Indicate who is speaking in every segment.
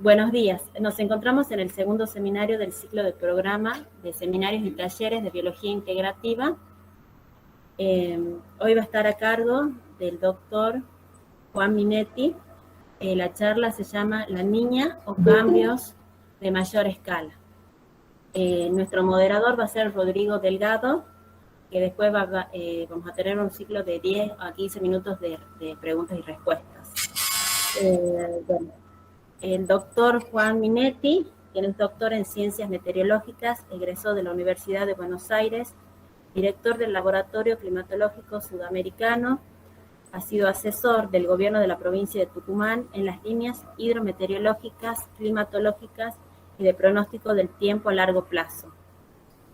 Speaker 1: Buenos días. Nos encontramos en el segundo seminario del ciclo del programa de seminarios y talleres de biología integrativa. Hoy va a estar a cargo del doctor Juan Minetti. La charla se llama La niña o cambios de mayor escala. Nuestro moderador va a ser Rodrigo Delgado, que después vamos a tener un ciclo de 10 a 15 minutos de preguntas y respuestas. Bueno, el doctor Juan Minetti, quien es doctor en Ciencias Meteorológicas, egresó de la Universidad de Buenos Aires, director del Laboratorio Climatológico Sudamericano, ha sido asesor del gobierno de la provincia de Tucumán en las líneas hidrometeorológicas, climatológicas y de pronóstico del tiempo a largo plazo.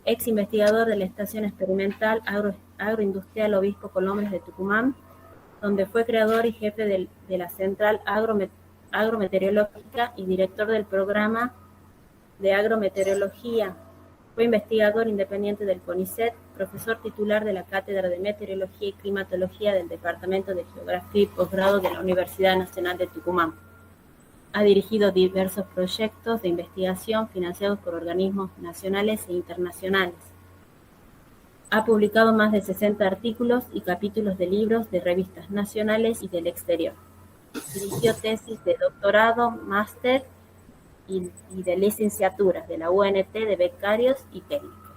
Speaker 1: Ex investigador de la Estación Experimental Agroindustrial Obispo Colombres de Tucumán, donde fue creador y jefe de la Central Agrometeorológica y director del programa de agrometeorología. Fue investigador independiente del CONICET, profesor titular de la Cátedra de Meteorología y Climatología del Departamento de Geografía y Posgrado de la Universidad Nacional de Tucumán. Ha dirigido diversos proyectos de investigación financiados por organismos nacionales e internacionales. Ha publicado más de 60 artículos y capítulos de libros de revistas nacionales y del exterior. Dirigió tesis de doctorado, máster y de licenciaturas de la UNT de becarios y técnicos.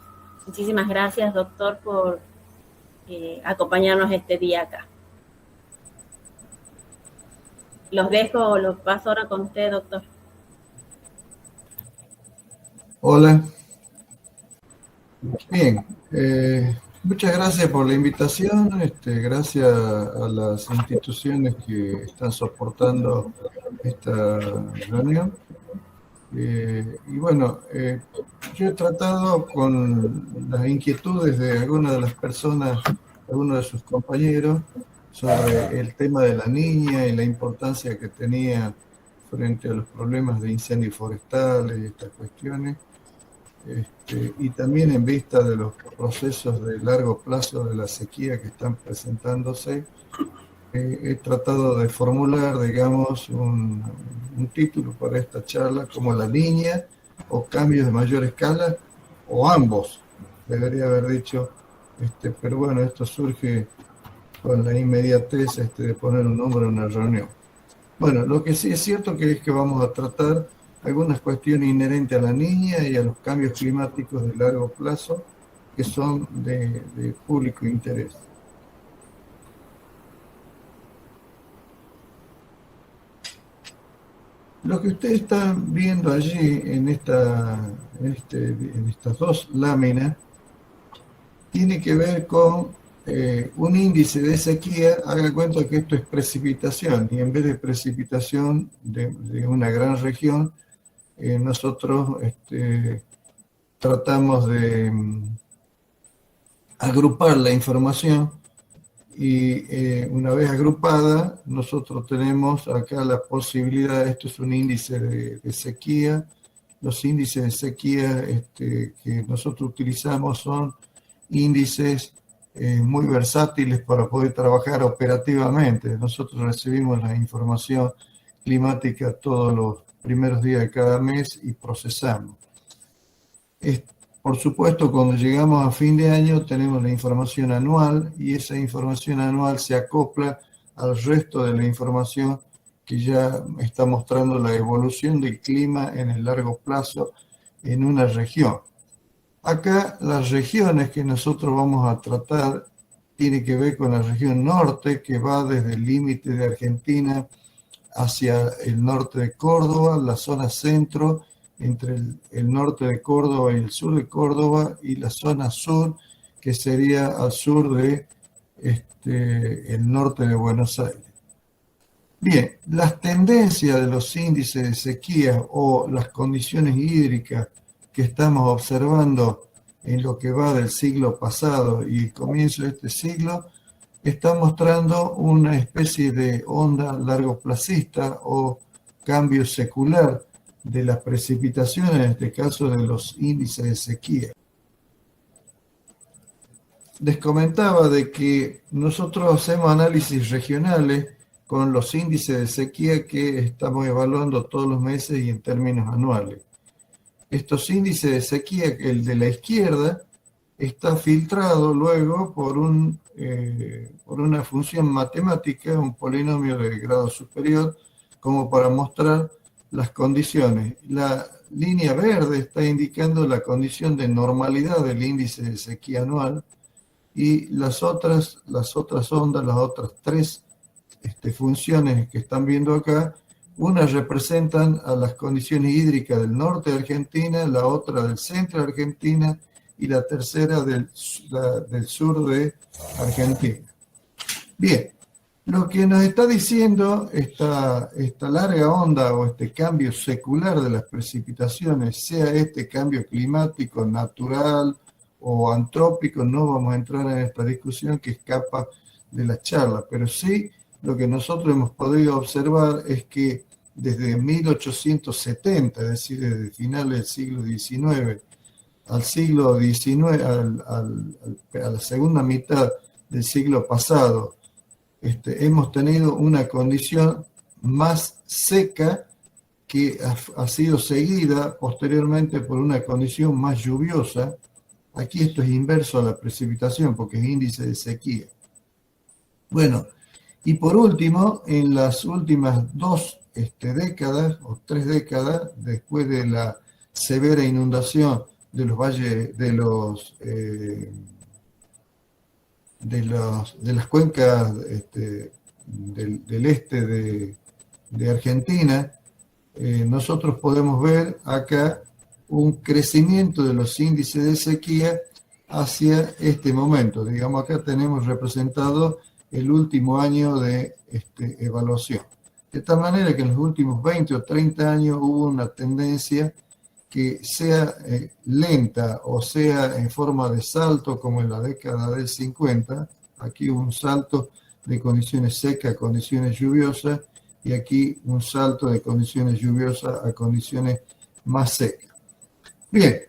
Speaker 1: Muchísimas gracias, doctor, por acompañarnos este día acá. Los dejo, los paso ahora con usted, doctor.
Speaker 2: Hola. Bien, muchas gracias por la invitación, gracias a las instituciones que están soportando esta reunión. Y bueno, yo he tratado con las inquietudes de algunas de las personas, algunos de sus compañeros, sobre el tema de la niña y la importancia que tenía frente a los problemas de incendios forestales y estas cuestiones. Y también en vista de los procesos de largo plazo de la sequía que están presentándose, he tratado de formular, digamos, un título para esta charla como La niña o cambios de mayor escala, o ambos, debería haber dicho, pero bueno, esto surge con la inmediatez de poner un nombre en una reunión. Bueno, lo que sí es cierto es que vamos a tratar algunas cuestiones inherentes a la niña y a los cambios climáticos de largo plazo que son de público interés. Lo que ustedes están viendo allí en estas dos láminas tiene que ver con un índice de sequía. Hagan cuenta que esto es precipitación, y en vez de precipitación de una gran región, nosotros tratamos de agrupar la información, y una vez agrupada, nosotros tenemos acá la posibilidad. Esto es un índice de sequía. Los índices de sequía que nosotros utilizamos son índices muy versátiles para poder trabajar operativamente. Nosotros recibimos la información climática todos los primeros días de cada mes y procesamos. Por supuesto, cuando llegamos a fin de año tenemos la información anual, y esa información anual se acopla al resto de la información que ya está mostrando la evolución del clima en el largo plazo en una región. Acá las regiones que nosotros vamos a tratar tienen que ver con la región norte, que va desde el límite de Argentina hacia el norte de Córdoba, la zona centro, entre el norte de Córdoba y el sur de Córdoba, y la zona sur, que sería al sur de el norte de Buenos Aires. Bien, las tendencias de los índices de sequía o las condiciones hídricas que estamos observando en lo que va del siglo pasado y el comienzo de este siglo está mostrando una especie de onda largoplacista o cambio secular de las precipitaciones, en este caso de los índices de sequía. Les comentaba de que nosotros hacemos análisis regionales con los índices de sequía que estamos evaluando todos los meses y en términos anuales. Estos índices de sequía, el de la izquierda, está filtrado luego por una función matemática, un polinomio de grado superior, como para mostrar las condiciones. La línea verde está indicando la condición de normalidad del índice de sequía anual, y las otras ondas, las otras tres funciones que están viendo acá, unas representan a las condiciones hídricas del norte de Argentina, la otra del centro de Argentina y la tercera del sur de Argentina. Bien, lo que nos está diciendo esta larga onda o este cambio secular de las precipitaciones, sea este cambio climático natural o antrópico, no vamos a entrar en esta discusión que escapa de la charla, pero sí lo que nosotros hemos podido observar es que desde 1870, es decir, desde finales del siglo XIX al siglo XIX, a la segunda mitad del siglo pasado, hemos tenido una condición más seca que ha sido seguida posteriormente por una condición más lluviosa. Aquí esto es inverso a la precipitación porque es índice de sequía. Bueno, y por último, en las últimas dos décadas o 3 décadas, después de la severa inundación de los valles, de las cuencas del este de Argentina, nosotros podemos ver acá un crecimiento de los índices de sequía hacia este momento. Digamos, acá tenemos representado el último año de evaluación. De tal manera que en los últimos 20 o 30 años hubo una tendencia que sea lenta o sea en forma de salto, como en la década del 50. Aquí hubo un salto de condiciones secas a condiciones lluviosas, y aquí un salto de condiciones lluviosas a condiciones más secas. Bien,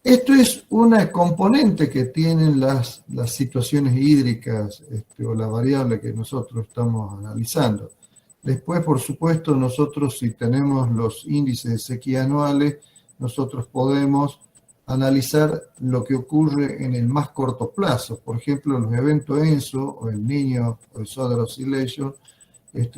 Speaker 2: esto es una componente que tienen las situaciones hídricas o la variable que nosotros estamos analizando. Después, por supuesto, nosotros si tenemos los índices de sequía anuales, nosotros podemos analizar lo que ocurre en el más corto plazo. Por ejemplo, los eventos ENSO o el Niño o el Solar Oscillation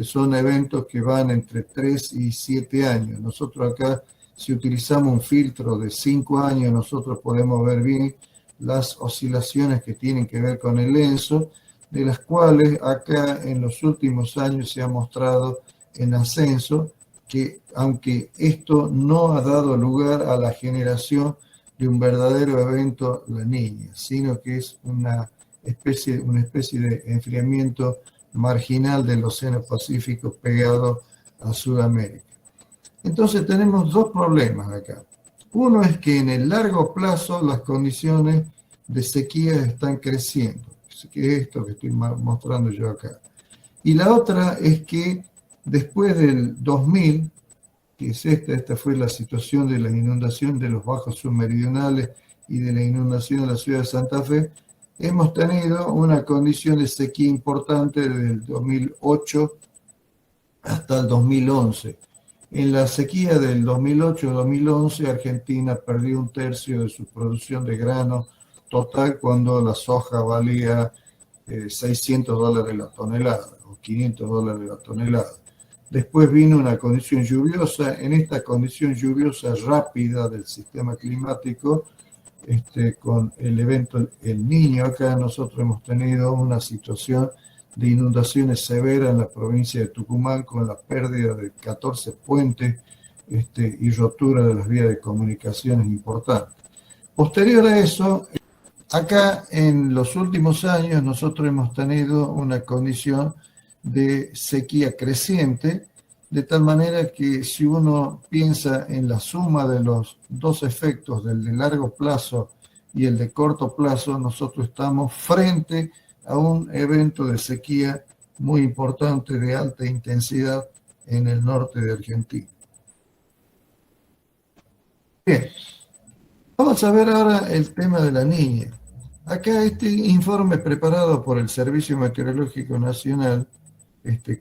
Speaker 2: son eventos que van entre 3 y 7 años. Nosotros acá, si utilizamos un filtro de 5 años, nosotros podemos ver bien las oscilaciones que tienen que ver con el ENSO, de las cuales acá en los últimos años se ha mostrado en ascenso, que aunque esto no ha dado lugar a la generación de un verdadero evento La Niña, sino que es una especie de enfriamiento marginal del Océano Pacífico pegado a Sudamérica. Entonces tenemos dos problemas acá. Uno es que en el largo plazo las condiciones de sequía están creciendo, que es esto que estoy mostrando yo acá. Y la otra es que después del 2000, que es esta fue la situación de la inundación de los bajos submeridionales y de la inundación de la ciudad de Santa Fe, hemos tenido una condición de sequía importante desde el 2008 hasta el 2011. En la sequía del 2008-2011, Argentina perdió un tercio de su producción de grano total cuando la soja valía $600 la tonelada o $500 la tonelada. Después vino una condición lluviosa. En esta condición lluviosa rápida del sistema climático, con el evento El Niño, acá nosotros hemos tenido una situación de inundaciones severas en la provincia de Tucumán, con la pérdida de 14 puentes y rotura de las vías de comunicaciones importantes. Posterior a eso, acá en los últimos años nosotros hemos tenido una condición de sequía creciente, de tal manera que si uno piensa en la suma de los dos efectos, del de largo plazo y el de corto plazo, nosotros estamos frente a un evento de sequía muy importante de alta intensidad en el norte de Argentina. Bien, vamos a ver ahora el tema de La Niña. Acá este informe preparado por el Servicio Meteorológico Nacional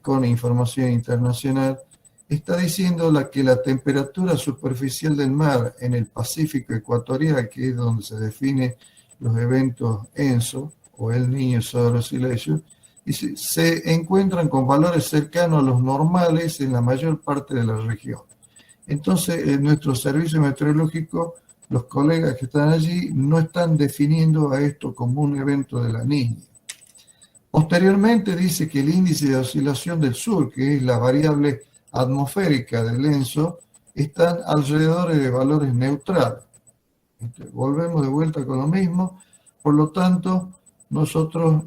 Speaker 2: con información internacional, está diciendo que la temperatura superficial del mar en el Pacífico ecuatorial, que es donde se definen los eventos ENSO o El Niño Solar Oscillation, se encuentran con valores cercanos a los normales en la mayor parte de la región. Entonces, en nuestro servicio meteorológico, los colegas que están allí no están definiendo a esto como un evento de la Niña. Posteriormente dice que el índice de oscilación del sur, que es la variable atmosférica del ENSO, están alrededor de valores neutrales. Volvemos de vuelta con lo mismo. Por lo tanto, nosotros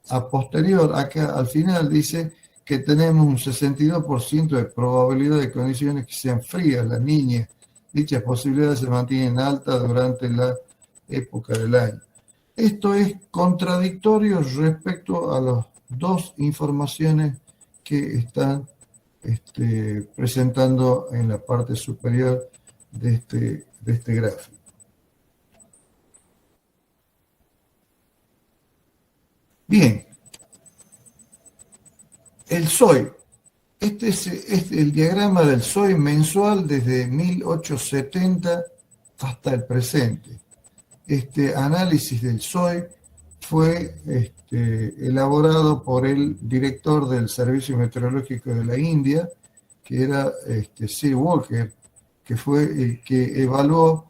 Speaker 2: a posterior, acá al final dice que tenemos un 62% de probabilidad de condiciones que sean frías, la niña. Dichas posibilidades se mantienen altas durante la época del año. Esto es contradictorio respecto a las dos informaciones que están presentando en la parte superior de este gráfico. Bien, el SOI. Este es el diagrama del SOI mensual desde 1870 hasta el presente. Este análisis del SOI fue elaborado por el director del Servicio Meteorológico de la India, que era Sir Walker, que fue el que evaluó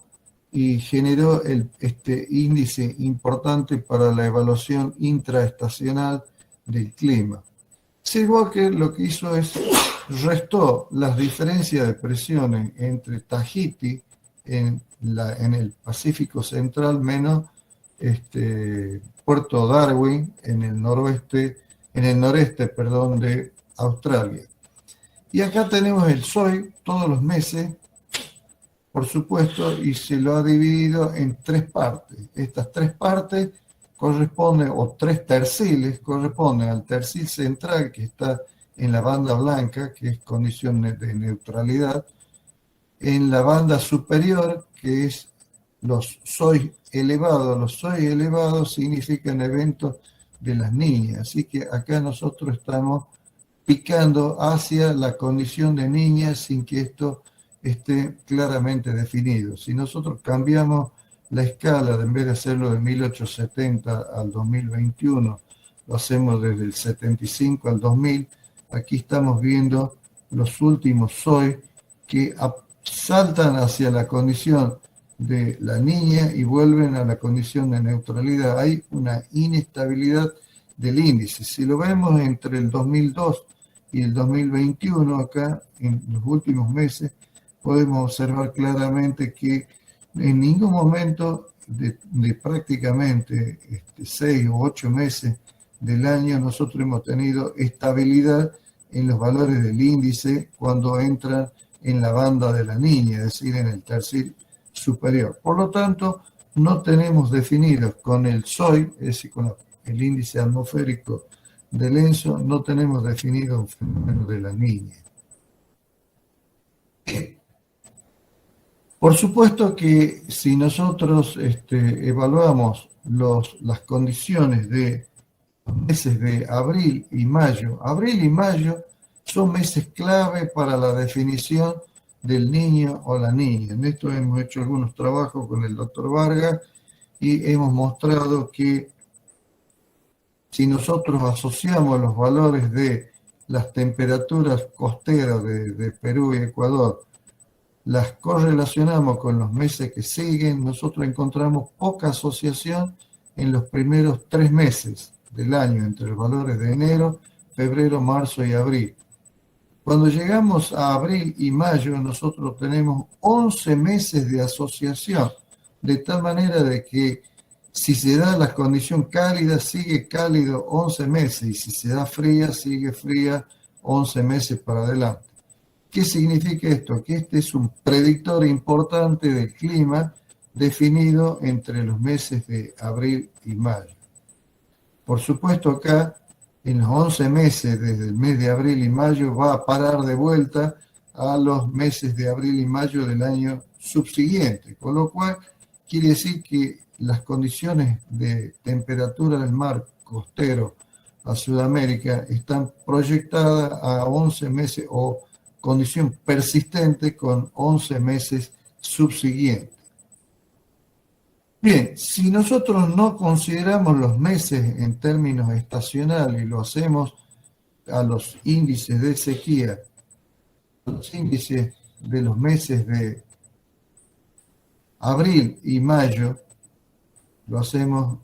Speaker 2: y generó este índice importante para la evaluación intraestacional del clima. Sir Walker lo que hizo es restó las diferencias de presiones entre Tahiti en el Pacífico Central menos Puerto Darwin en el noreste de Australia. Y acá tenemos el SOI todos los meses, por supuesto, y se lo ha dividido en tres partes. Estas tres partes corresponden, o tres terciles, corresponden al tercil central que está en la banda blanca, que es condición de neutralidad, en la banda superior, que es los SOI elevados. Los SOI elevados significan eventos de las niñas, así que acá nosotros estamos picando hacia la condición de niña sin que esto esté claramente definido. Si nosotros cambiamos la escala, en vez de hacerlo de 1870 al 2021, lo hacemos desde el 75 al 2000, aquí estamos viendo los últimos SOI que saltan hacia la condición de la niña y vuelven a la condición de neutralidad. Hay una inestabilidad del índice. Si lo vemos entre el 2002 y el 2021, acá en los últimos meses, podemos observar claramente que en ningún momento de prácticamente 6 o 8 meses del año nosotros hemos tenido estabilidad en los valores del índice cuando entran en la banda de la niña, es decir, en el tercio superior. Por lo tanto, no tenemos definidos con el SOI, es decir, con el índice atmosférico del ENSO, no tenemos definido un fenómeno de la niña. Por supuesto que si nosotros evaluamos las condiciones de los meses de abril y mayo son meses clave para la definición del niño o la niña. En esto hemos hecho algunos trabajos con el doctor Vargas y hemos mostrado que si nosotros asociamos los valores de las temperaturas costeras de Perú y Ecuador, las correlacionamos con los meses que siguen, nosotros encontramos poca asociación en los primeros 3 meses del año, entre los valores de enero, febrero, marzo y abril. Cuando llegamos a abril y mayo, nosotros tenemos 11 meses de asociación, de tal manera de que si se da la condición cálida, sigue cálido 11 meses, y si se da fría, sigue fría 11 meses para adelante. ¿Qué significa esto? Que este es un predictor importante del clima definido entre los meses de abril y mayo. Por supuesto, acá en los 11 meses, desde el mes de abril y mayo, va a parar de vuelta a los meses de abril y mayo del año subsiguiente, con lo cual quiere decir que las condiciones de temperatura del mar costero a Sudamérica están proyectadas a 11 meses o condición persistente con 11 meses subsiguientes. Bien, si nosotros no consideramos los meses en términos estacionales y lo hacemos a los índices de sequía, los índices de los meses de abril y mayo, lo hacemos,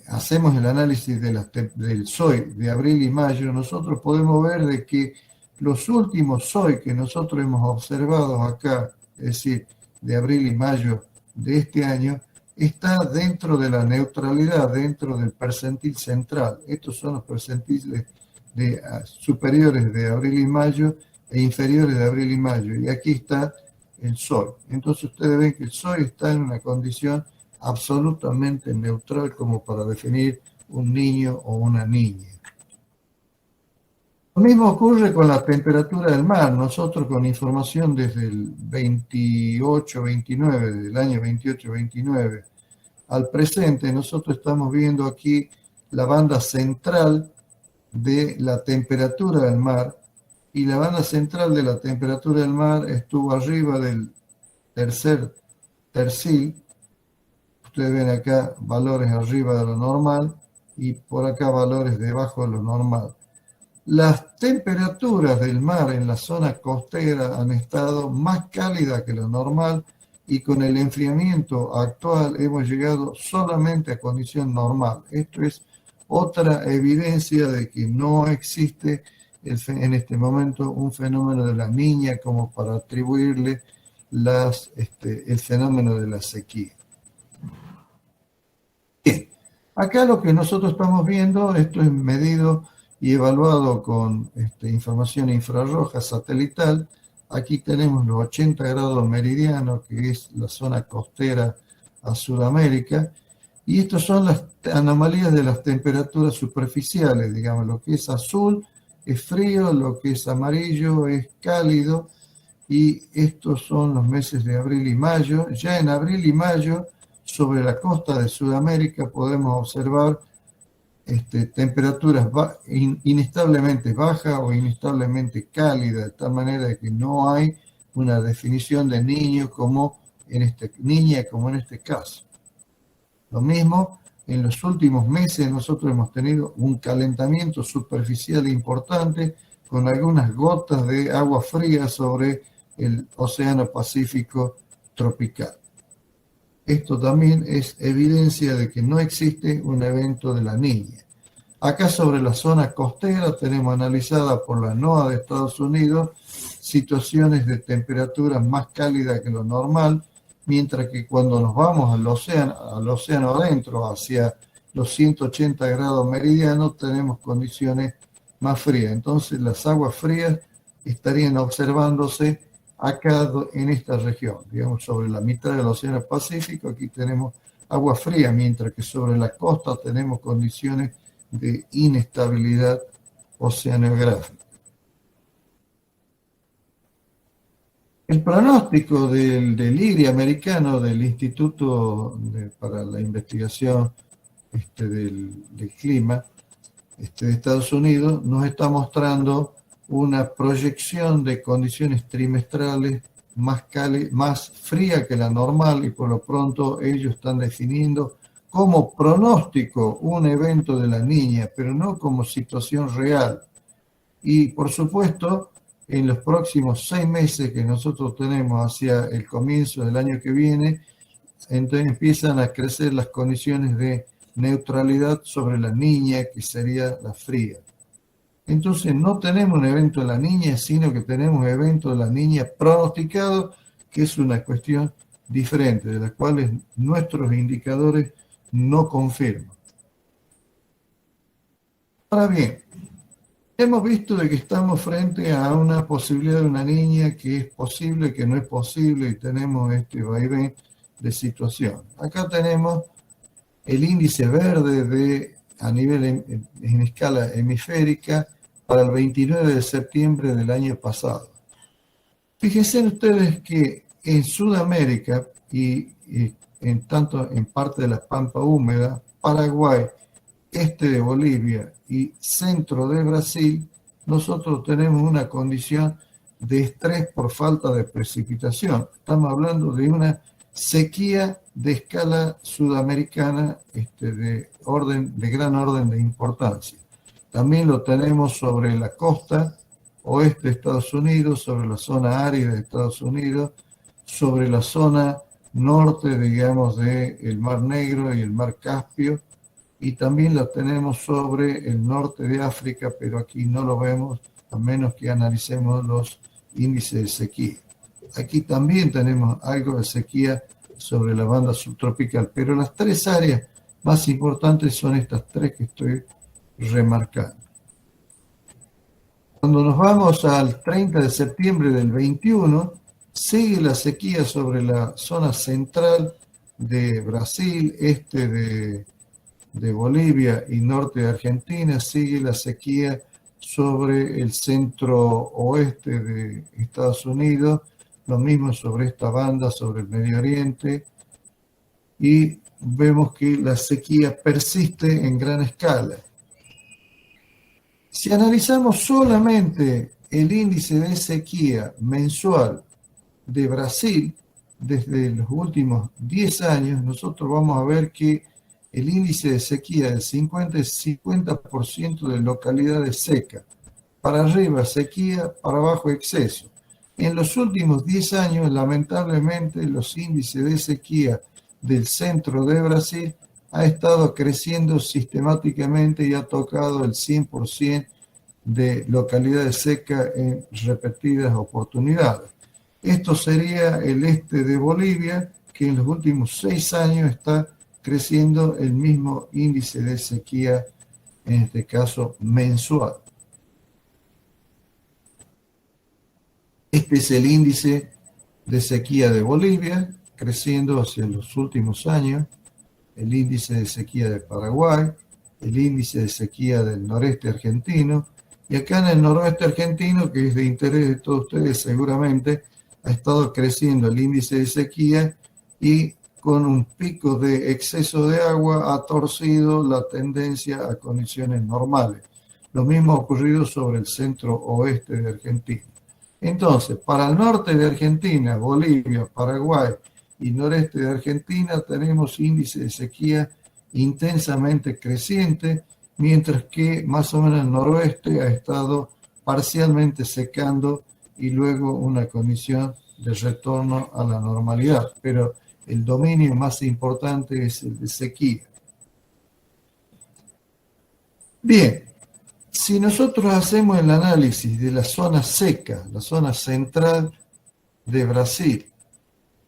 Speaker 2: hacemos el análisis del SOI de abril y mayo, nosotros podemos ver de que los últimos SOI que nosotros hemos observado acá, es decir, de abril y mayo de este año, está dentro de la neutralidad, dentro del percentil central. Estos son los percentiles superiores de abril y mayo e inferiores de abril y mayo. Y aquí está el SOI. Entonces ustedes ven que el SOI está en una condición absolutamente neutral como para definir un niño o una niña. Lo mismo ocurre con la temperatura del mar. Nosotros con información desde el 28-29, del año 28-29 al presente, nosotros estamos viendo aquí la banda central de la temperatura del mar, y la banda central de la temperatura del mar estuvo arriba del tercer tercil. Ustedes ven acá valores arriba de lo normal y por acá valores debajo de lo normal. Las temperaturas del mar en la zona costera han estado más cálidas que lo normal, y con el enfriamiento actual hemos llegado solamente a condición normal. Esto es otra evidencia de que no existe en este momento un fenómeno de la niña como para atribuirle el fenómeno de la sequía. Bien, acá lo que nosotros estamos viendo, esto es medido y evaluado con información infrarroja satelital. Aquí tenemos los 80 grados meridianos, que es la zona costera a Sudamérica, y estas son las anomalías de las temperaturas superficiales, digamos, lo que es azul es frío, lo que es amarillo es cálido, y estos son los meses de abril y mayo. Ya en abril y mayo, sobre la costa de Sudamérica, podemos observar temperaturas inestablemente bajas o inestablemente cálidas, de tal manera que no hay una definición de niña como en este caso. Lo mismo, en los últimos meses nosotros hemos tenido un calentamiento superficial importante con algunas gotas de agua fría sobre el Océano Pacífico tropical. Esto también es evidencia de que no existe un evento de la niña. Acá sobre la zona costera tenemos analizada por la NOAA de Estados Unidos situaciones de temperatura más cálida que lo normal, mientras que cuando nos vamos al océano adentro, hacia los 180 grados meridianos, tenemos condiciones más frías. Entonces las aguas frías estarían observándose acá en esta región, digamos sobre la mitad del Océano Pacífico. Aquí tenemos agua fría, mientras que sobre la costa tenemos condiciones de inestabilidad oceanográfica. El pronóstico del IRI americano, del Instituto para la Investigación del Clima de Estados Unidos, nos está mostrando una proyección de condiciones trimestrales más fría que la normal, y por lo pronto ellos están definiendo como pronóstico un evento de la niña, pero no como situación real. Y por supuesto, en los próximos 6 meses que nosotros tenemos hacia el comienzo del año que viene, entonces empiezan a crecer las condiciones de neutralidad sobre la niña, que sería la fría. Entonces no tenemos un evento de la niña, sino que tenemos un evento de la niña pronosticado, que es una cuestión diferente, de la cual nuestros indicadores no confirman. Ahora bien, hemos visto de que estamos frente a una posibilidad de una niña que es posible, que no es posible, y tenemos este vaivén de situación. Acá tenemos el índice verde a nivel en escala hemisférica para el 29 de septiembre del año pasado. Fíjense ustedes que en Sudamérica y tanto en parte de la pampa húmeda, Paraguay este de Bolivia y centro de Brasil, nosotros tenemos una condición de estrés por falta de precipitación. Estamos hablando de una sequía de escala sudamericana de gran orden de importancia. También lo tenemos sobre la costa oeste de Estados Unidos, sobre la zona árida de Estados Unidos, sobre la zona norte, digamos, del Mar Negro y el Mar Caspio, y también lo tenemos sobre el norte de África, pero aquí no lo vemos, a menos que analicemos los índices de sequía. Aquí también tenemos algo de sequía sobre la banda subtropical, pero las tres áreas más importantes son estas tres que estoy remarcando. Cuando nos vamos al 30 de septiembre del 21, sigue la sequía sobre la zona central de Brasil, de Bolivia y norte de Argentina, sigue la sequía sobre el centro oeste de Estados Unidos, lo mismo sobre esta banda, sobre el Medio Oriente, y vemos que la sequía persiste en gran escala. Si analizamos solamente el índice de sequía mensual de Brasil, desde los últimos 10 años, nosotros vamos a ver que el índice de sequía del 50% de localidades secas. Para arriba sequía, para abajo exceso. En los últimos 10 años, lamentablemente, los índices de sequía del centro de Brasil ha estado creciendo sistemáticamente y ha tocado el 100% de localidades secas en repetidas oportunidades. Esto sería el este de Bolivia, que en los últimos 6 años está creciendo el mismo índice de sequía, en este caso mensual. Este es el índice de sequía de Bolivia, creciendo hacia los últimos años, el índice de sequía de Paraguay, el índice de sequía del noreste argentino, y acá en el noroeste argentino, que es de interés de todos ustedes seguramente, ha estado creciendo el índice de sequía y con un pico de exceso de agua ha torcido la tendencia a condiciones normales. Lo mismo ha ocurrido sobre el centro oeste de Argentina. Entonces, para el norte de Argentina, Bolivia, Paraguay y noreste de Argentina tenemos índice de sequía intensamente creciente, mientras que más o menos el noroeste ha estado parcialmente secando y luego una condición de retorno a la normalidad. Pero el dominio más importante es el de sequía. Bien, si nosotros hacemos el análisis de la zona seca, la zona central de Brasil,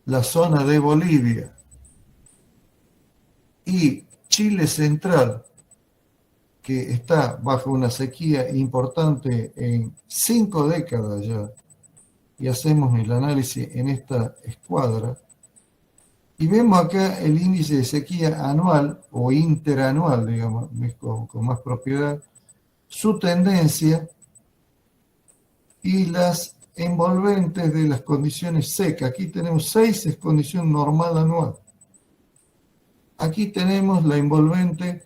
Speaker 2: la zona de Bolivia y Chile central, que está bajo una sequía importante en 5 décadas ya, y hacemos el análisis en esta escuadra, y vemos acá el índice de sequía anual o interanual, digamos, con más propiedad, su tendencia y las envolventes de las condiciones secas. Aquí tenemos 6, es condición normal anual. Aquí tenemos la envolvente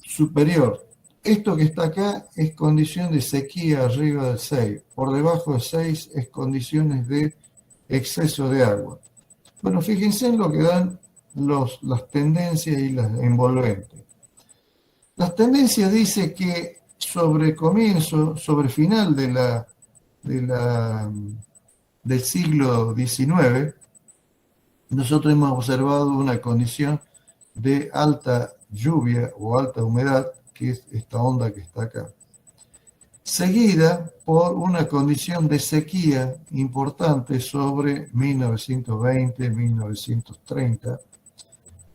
Speaker 2: superior. Esto que está acá es condición de sequía arriba del 6. Por debajo de 6 es condiciones de exceso de agua. Bueno, fíjense en lo que dan las tendencias y las envolventes. Las tendencias dice que sobre final del siglo XIX, nosotros hemos observado una condición de alta lluvia o alta humedad, que es esta onda que está acá, seguida por una condición de sequía importante sobre 1920, 1930.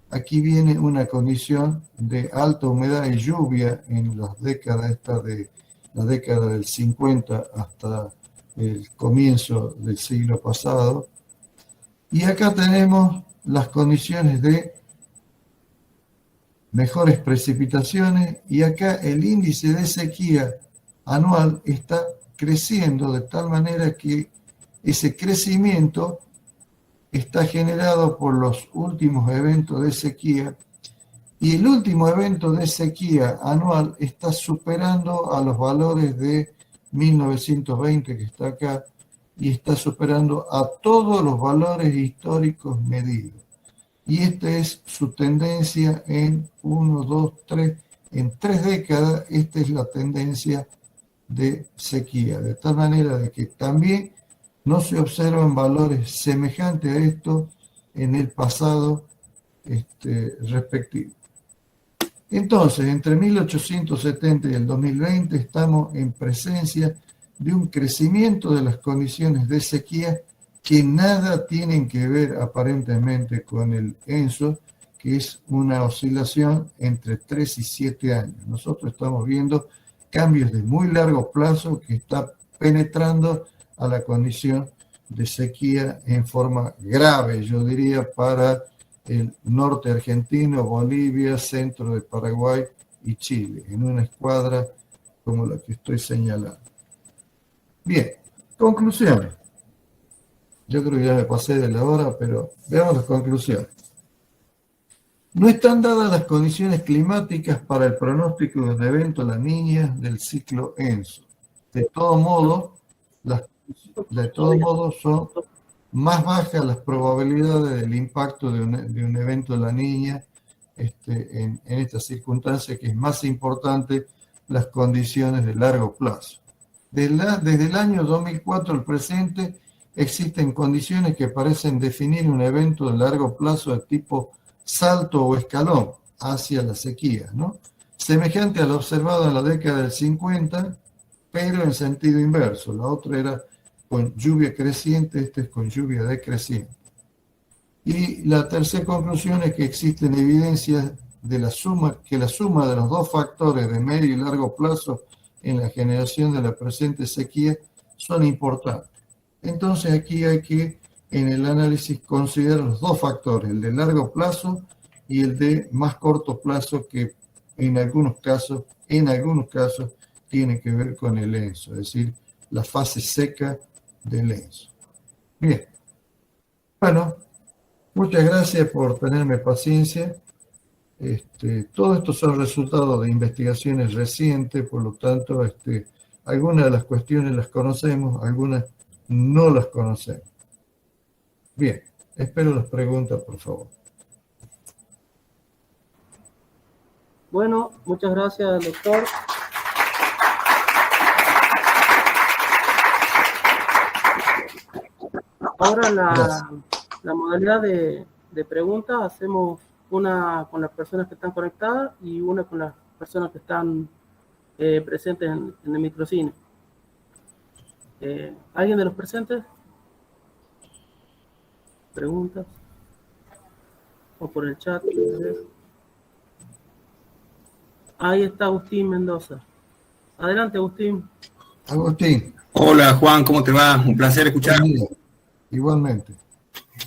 Speaker 2: Aquí viene una condición de alta humedad y lluvia en las décadas, de la década del 50 hasta el comienzo del siglo pasado. Y acá tenemos las condiciones de mejores precipitaciones, y acá el índice de sequía anual está creciendo de tal manera que ese crecimiento está generado por los últimos eventos de sequía Y el último evento de sequía anual está superando a los valores de 1920 que está acá y está superando a todos los valores históricos medidos. Y esta es su tendencia en 1, 2, 3, en 3 décadas, esta es la tendencia de sequía, de tal manera de que también no se observan valores semejantes a esto en el pasado respectivo. Entonces, entre 1870 y el 2020 estamos en presencia de un crecimiento de las condiciones de sequía que nada tienen que ver aparentemente con el ENSO, que es una oscilación entre 3 y 7 años. Nosotros estamos viendo cambios de muy largo plazo que está penetrando a la condición de sequía en forma grave, yo diría, para el norte argentino, Bolivia, centro de Paraguay y Chile, en una escuadra como la que estoy señalando. Bien, conclusiones. Yo creo que ya me pasé de la hora, pero veamos las conclusiones. No están dadas las condiciones climáticas para el pronóstico de un evento La Niña del ciclo ENSO. De todo modo, son más bajas las probabilidades del impacto de un evento de La Niña en estas circunstancias, que es más importante las condiciones de largo plazo. Desde el año 2004 al presente existen condiciones que parecen definir un evento de largo plazo de tipo salto o escalón hacia la sequía, ¿no? Semejante a lo observado en la década del 50, pero en sentido inverso. La otra era con lluvia creciente, este es con lluvia decreciente. Y la tercera conclusión es que existen evidencias de que la suma de los dos factores de medio y largo plazo en la generación de la presente sequía son importantes. Entonces aquí hay que, en el análisis, considerar los dos factores, el de largo plazo y el de más corto plazo, que en algunos casos tiene que ver con el ENSO, es decir, la fase seca del ENSO. Bien, bueno, muchas gracias por tenerme paciencia. Todo esto son resultados de investigaciones recientes, por lo tanto, algunas de las cuestiones las conocemos, algunas no las conocemos. Bien, espero las preguntas, por favor.
Speaker 3: Bueno, muchas gracias, doctor. Ahora la modalidad de preguntas, hacemos una con las personas que están conectadas y una con las personas que están presentes en el microcine. ¿Alguien de los presentes? ¿Preguntas? ¿O por el chat? Ahí está Agustín Mendoza. Adelante, Agustín.
Speaker 2: Agustín.
Speaker 4: Hola, Juan, ¿cómo te va? Un placer escuchar.
Speaker 2: Igualmente.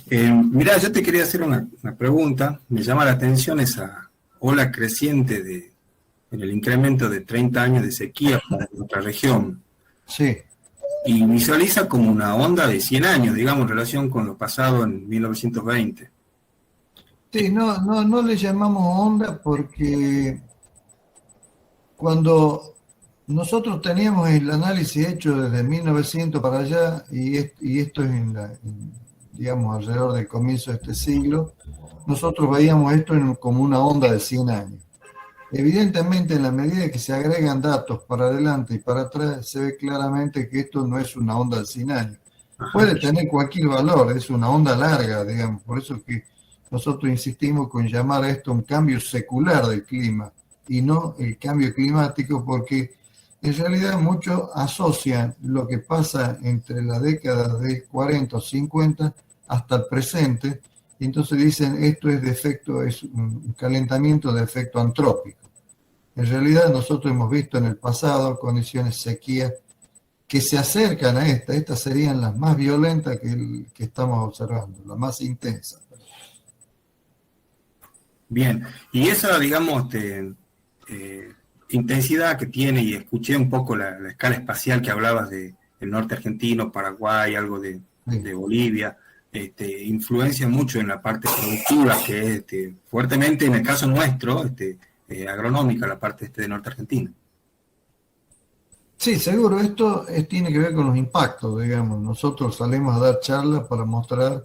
Speaker 4: Mirá, yo te quería hacer una pregunta. Me llama la atención esa ola creciente en el incremento de 30 años de sequía para nuestra región.
Speaker 2: Sí.
Speaker 4: Y visualiza como una onda de 100 años, digamos, en relación con lo pasado en 1920.
Speaker 2: Sí, no le llamamos onda porque cuando nosotros teníamos el análisis hecho desde 1900 para allá, y esto es digamos, alrededor del comienzo de este siglo, nosotros veíamos esto como una onda de 100 años. Evidentemente, en la medida que se agregan datos para adelante y para atrás, se ve claramente que esto no es una onda de 100 años. Puede tener cualquier valor, es una onda larga, digamos, por eso es que nosotros insistimos con llamar a esto un cambio secular del clima y no el cambio climático, porque en realidad muchos asocian lo que pasa entre las décadas de 40 o 50 hasta el presente, y entonces dicen esto es un calentamiento de efecto antrópico. En realidad nosotros hemos visto en el pasado condiciones de sequía que se acercan a estas serían las más violentas que estamos observando, las más intensas.
Speaker 4: Bien, y esa, digamos, intensidad que tiene, y escuché un poco la escala espacial que hablabas del norte argentino, Paraguay, algo de Bolivia, influencia mucho en la parte productiva, que es fuertemente, en el caso nuestro, agronómica, la parte de Norte Argentina.
Speaker 2: Sí, seguro, esto tiene que ver con los impactos, digamos. Nosotros salimos a dar charlas para mostrar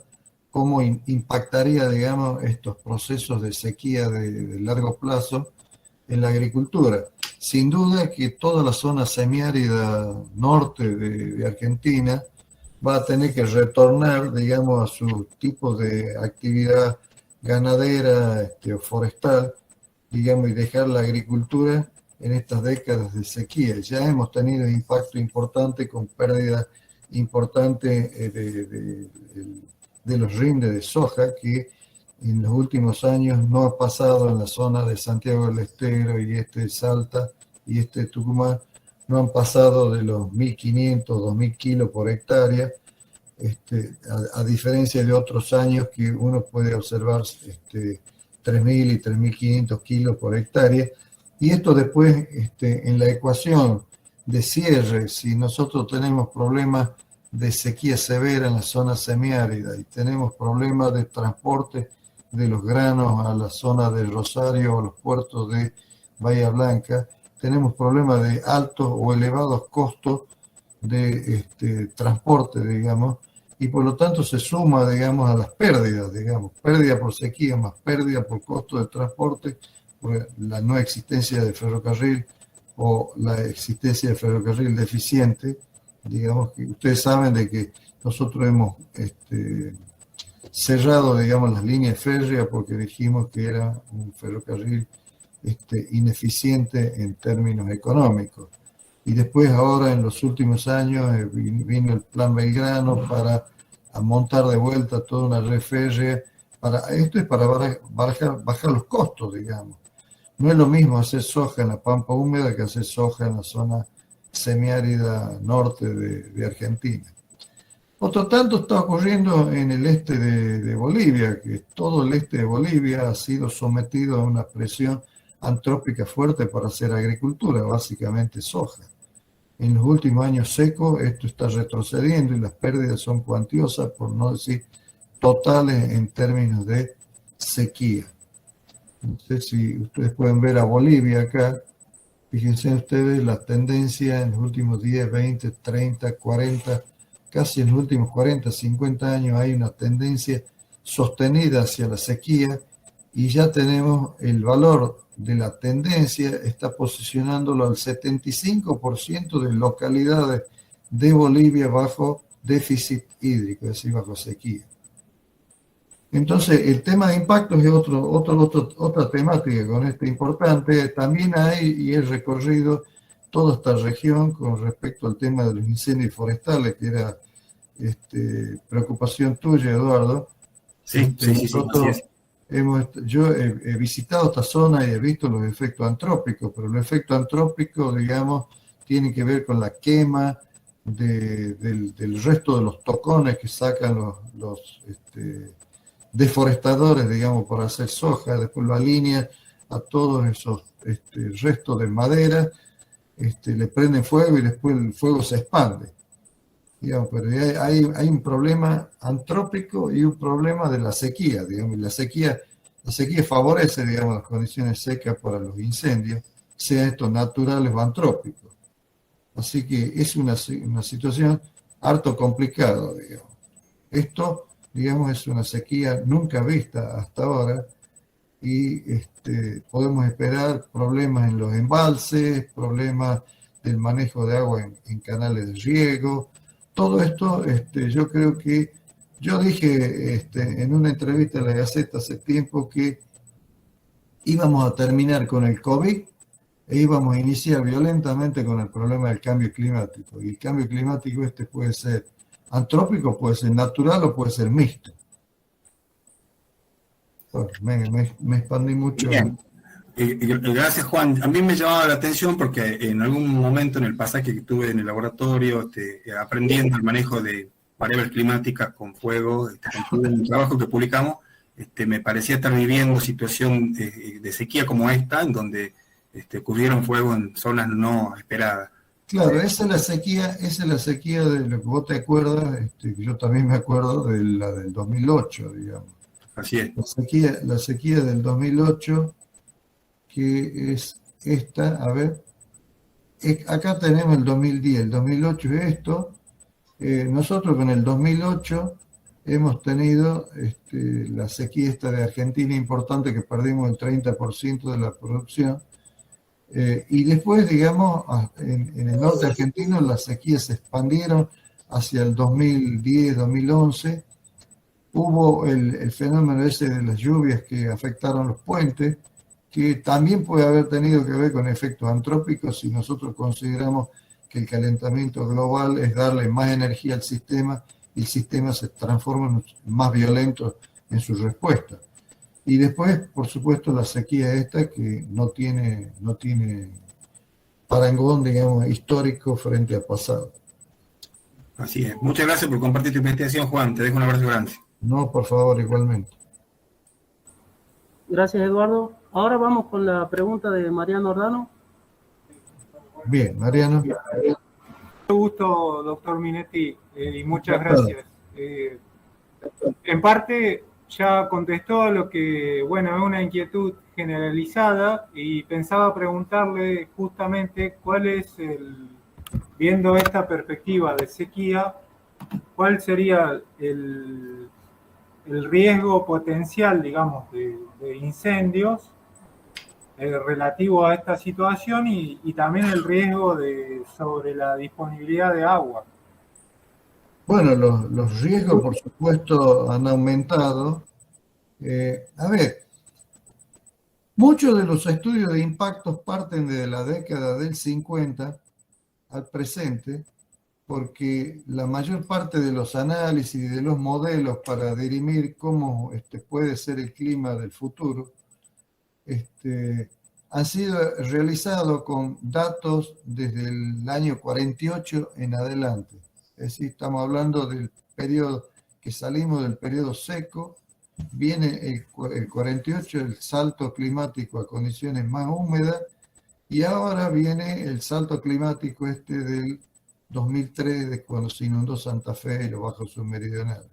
Speaker 2: cómo impactaría, digamos, estos procesos de sequía de largo plazo en la agricultura. Sin duda que toda la zona semiárida norte de Argentina va a tener que retornar, digamos, a su tipo de actividad ganadera o forestal, digamos, y dejar la agricultura en estas décadas de sequía. Ya hemos tenido impacto importante con pérdida importante de los rindes de soja, que en los últimos años no ha pasado en la zona de Santiago del Estero y de Salta y de Tucumán, no han pasado de los 1.500, 2.000 kilos por hectárea, a diferencia de otros años que uno puede observar 3.000 y 3.500 kilos por hectárea. Y esto después, en la ecuación de cierre, si nosotros tenemos problemas de sequía severa en la zona semiárida y tenemos problemas de transporte de los granos a la zona de Rosario o los puertos de Bahía Blanca, tenemos problemas de altos o elevados costos de transporte, digamos, y por lo tanto se suma, digamos, a las pérdidas, digamos, pérdida por sequía más pérdida por costo de transporte, por la no existencia de ferrocarril o la existencia de ferrocarril deficiente. Digamos que ustedes saben de que nosotros hemos cerrado, digamos, las líneas férreas porque dijimos que era un ferrocarril ineficiente en términos económicos. Y después ahora en los últimos años vino el Plan Belgrano para montar de vuelta toda una red férrea. Esto es para bajar los costos, digamos. No es lo mismo hacer soja en la pampa húmeda que hacer soja en la zona semiárida norte de Argentina. Otro tanto está ocurriendo en el este de Bolivia, que todo el este de Bolivia ha sido sometido a una presión antrópica fuerte para hacer agricultura, básicamente soja. En los últimos años secos esto está retrocediendo y las pérdidas son cuantiosas, por no decir totales en términos de sequía. No sé si ustedes pueden ver a Bolivia acá. Fíjense ustedes la tendencia en los últimos 10, 20, 30, 40, casi en los últimos 40, 50 años hay una tendencia sostenida hacia la sequía y ya tenemos el valor de la tendencia, está posicionándolo al 75% de localidades de Bolivia bajo déficit hídrico, es decir, bajo sequía. Entonces, el tema de impactos es otra temática con este importante. También hay, y he recorrido toda esta región con respecto al tema de los incendios forestales, que era preocupación tuya, Eduardo.
Speaker 4: Sí.
Speaker 2: Yo he visitado esta zona y he visto los efectos antrópicos, pero los efectos antrópicos, digamos, tienen que ver con la quema del resto de los tocones que sacan los deforestadores, digamos, por hacer soja, después lo alinean a todos esos restos de madera, le prenden fuego y después el fuego se expande. Digamos, pero hay un problema antrópico y un problema de la sequía, digamos, la sequía favorece, digamos, las condiciones secas para los incendios, sean estos naturales o antrópicos. Así que es una situación harto complicada, digamos. Esto, digamos, es una sequía nunca vista hasta ahora y podemos esperar problemas en los embalses, problemas del manejo de agua en canales de riego. Todo esto, yo creo que, yo dije en una entrevista en la Gaceta hace tiempo que íbamos a terminar con el COVID e íbamos a iniciar violentamente con el problema del cambio climático. Y el cambio climático puede ser antrópico, puede ser natural o puede ser mixto. Bueno, me expandí mucho.
Speaker 4: Bien. Gracias, Juan. A mí me llamaba la atención porque en algún momento en el pasaje que tuve en el laboratorio, aprendiendo el manejo de variables climáticas con fuego, con todo el trabajo que publicamos, me parecía estar viviendo situación de sequía como esta, en donde ocurrieron fuego en zonas no esperadas.
Speaker 2: Claro, esa es la sequía de lo que vos te acuerdas, que yo también me acuerdo de la del 2008, digamos.
Speaker 4: Así es.
Speaker 2: La sequía del 2008, que es esta, a ver, acá tenemos el 2010, el 2008 es esto. Nosotros con el 2008 hemos tenido la sequía esta de Argentina importante, que perdimos el 30% de la producción. Y después, digamos, en el norte argentino las sequías se expandieron hacia el 2010, 2011. Hubo el fenómeno ese de las lluvias que afectaron los puentes, que también puede haber tenido que ver con efectos antrópicos si nosotros consideramos que el calentamiento global es darle más energía al sistema y el sistema se transforma en más violento en su respuesta. Y después, por supuesto, la sequía esta que no tiene parangón, digamos, histórico frente al pasado.
Speaker 4: Así es. Muchas gracias por compartir tu investigación, Juan. Te dejo un abrazo grande.
Speaker 2: No, por favor, igualmente.
Speaker 3: Gracias, Eduardo. Ahora vamos con la pregunta de Mariano Ordano.
Speaker 2: Bien, Mariano.
Speaker 5: Mucho gusto, doctor Minetti, y muchas gracias. En parte ya contestó a lo que, bueno, es una inquietud generalizada y pensaba preguntarle justamente cuál es viendo esta perspectiva de sequía, cuál sería el riesgo potencial, digamos, de incendios relativo a esta situación y también el riesgo sobre la disponibilidad de agua.
Speaker 2: Bueno, los riesgos, por supuesto, han aumentado. A ver, muchos de los estudios de impactos parten de la década del 50 al presente, porque la mayor parte de los análisis y de los modelos para dirimir cómo puede ser el clima del futuro han sido realizados con datos desde el año 48 en adelante. Es decir, estamos hablando del periodo que salimos del periodo seco, viene el 48, el salto climático a condiciones más húmedas, y ahora viene el salto climático del 2003, de cuando se inundó Santa Fe y los bajos submeridionales.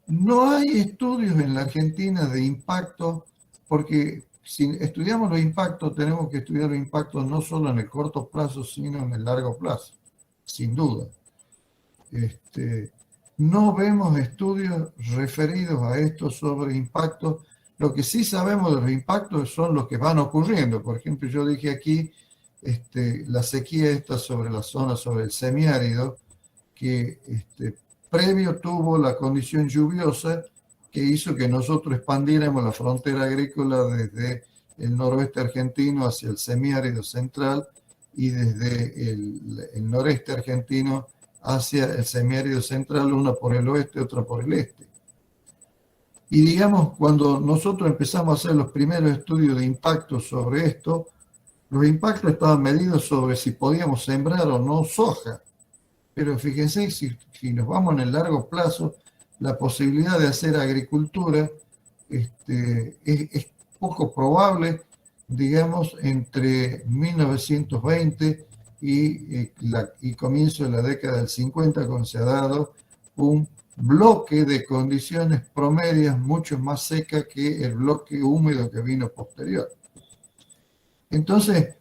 Speaker 2: No hay estudios en la Argentina de impacto, porque si estudiamos los impactos, tenemos que estudiar los impactos no solo en el corto plazo, sino en el largo plazo, sin duda. No vemos estudios referidos a esto sobre impactos. Lo que sí sabemos de los impactos son los que van ocurriendo. Por ejemplo, yo dije aquí la sequía esta sobre la zona, sobre el semiárido, que previo tuvo la condición lluviosa que hizo que nosotros expandiéramos la frontera agrícola desde el noroeste argentino hacia el semiárido central y desde el noreste argentino hacia el semiárido central, una por el oeste, otra por el este. Y digamos, cuando nosotros empezamos a hacer los primeros estudios de impacto sobre esto, los impactos estaban medidos sobre si podíamos sembrar o no soja. Pero fíjense, si nos vamos en el largo plazo, la posibilidad de hacer agricultura es poco probable, digamos, entre 1920 y comienzo de la década del 50, cuando se ha dado un bloque de condiciones promedias mucho más secas que el bloque húmedo que vino posterior. Entonces,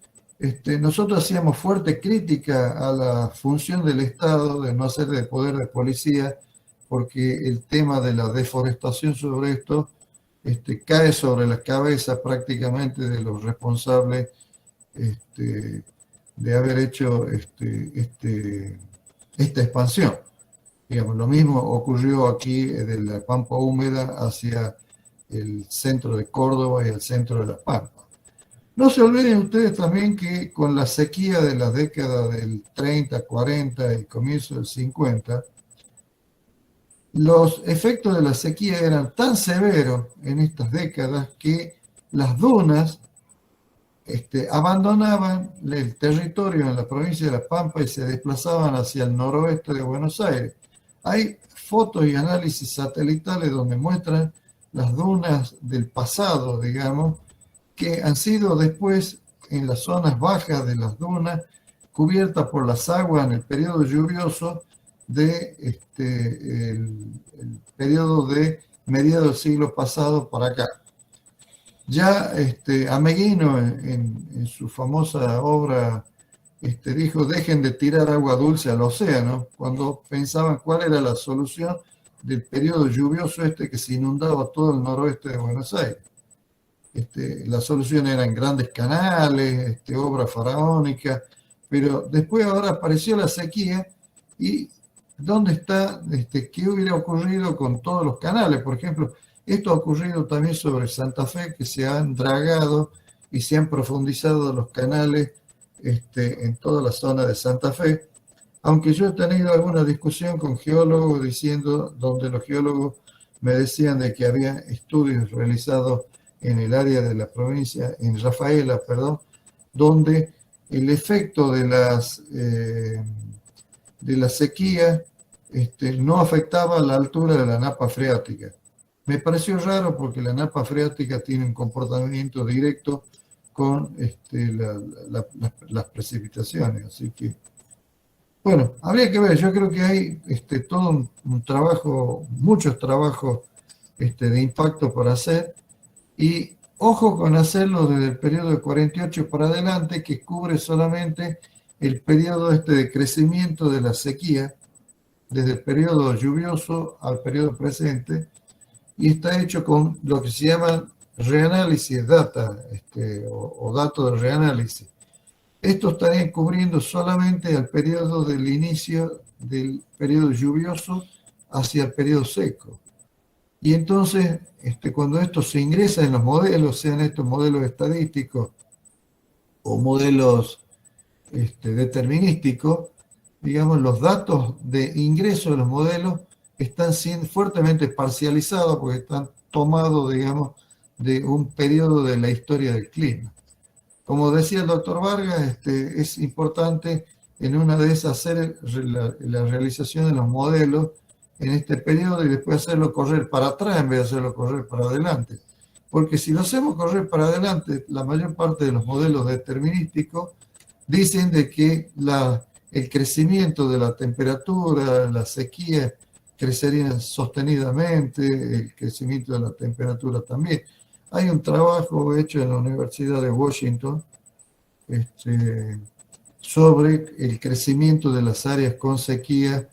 Speaker 2: nosotros hacíamos fuerte crítica a la función del Estado de no hacer de poder de policía, porque el tema de la deforestación sobre esto cae sobre la cabeza prácticamente de los responsables de haber hecho esta expansión. Digamos, lo mismo ocurrió aquí de la Pampa Húmeda hacia el centro de Córdoba y el centro de La Pampa. No se olviden ustedes también que con la sequía de la década del 30, 40 y comienzo del 50, los efectos de la sequía eran tan severos en estas décadas que las dunas abandonaban el territorio en la provincia de La Pampa y se desplazaban hacia el noroeste de Buenos Aires. Hay fotos y análisis satelitales donde muestran las dunas del pasado, digamos, que han sido después en las zonas bajas de las dunas, cubiertas por las aguas en el periodo lluvioso de el periodo de mediados del siglo pasado para acá. Ya Ameghino en su famosa obra dijo: dejen de tirar agua dulce al océano, cuando pensaban cuál era la solución del periodo lluvioso que se inundaba todo el noroeste de Buenos Aires. La solución eran grandes canales, obras faraónicas, pero después ahora apareció la sequía. ¿Y dónde está? ¿Qué hubiera ocurrido con todos los canales? Por ejemplo, esto ha ocurrido también sobre Santa Fe, que se han dragado y se han profundizado los canales en toda la zona de Santa Fe, aunque yo he tenido alguna discusión con geólogos donde los geólogos me decían de que había estudios realizados en el área de la provincia, en Rafaela, perdón, donde el efecto de la sequía no afectaba la altura de la napa freática. Me pareció raro porque la napa freática tiene un comportamiento directo con las precipitaciones, así que, bueno, habría que ver. Yo creo que hay todo un trabajo, muchos trabajos de impacto por hacer, y ojo con hacerlo desde el periodo de 48 para adelante, que cubre solamente el periodo de crecimiento de la sequía, desde el periodo lluvioso al periodo presente, y está hecho con lo que se llama reanálisis data, o datos de reanálisis. Esto estaría cubriendo solamente el periodo del inicio del periodo lluvioso hacia el periodo seco. Y entonces, cuando esto se ingresa en los modelos, sean estos modelos estadísticos o modelos determinísticos, digamos, los datos de ingreso de los modelos están siendo fuertemente parcializados porque están tomados, digamos, de un periodo de la historia del clima. Como decía el doctor Vargas, es importante en una de esas hacer la realización de los modelos en este periodo y después hacerlo correr para atrás en vez de hacerlo correr para adelante. Porque si lo hacemos correr para adelante, la mayor parte de los modelos determinísticos dicen de que el crecimiento de la temperatura, la sequía, crecería sostenidamente, el crecimiento de la temperatura también. Hay un trabajo hecho en la Universidad de Washington sobre el crecimiento de las áreas con sequía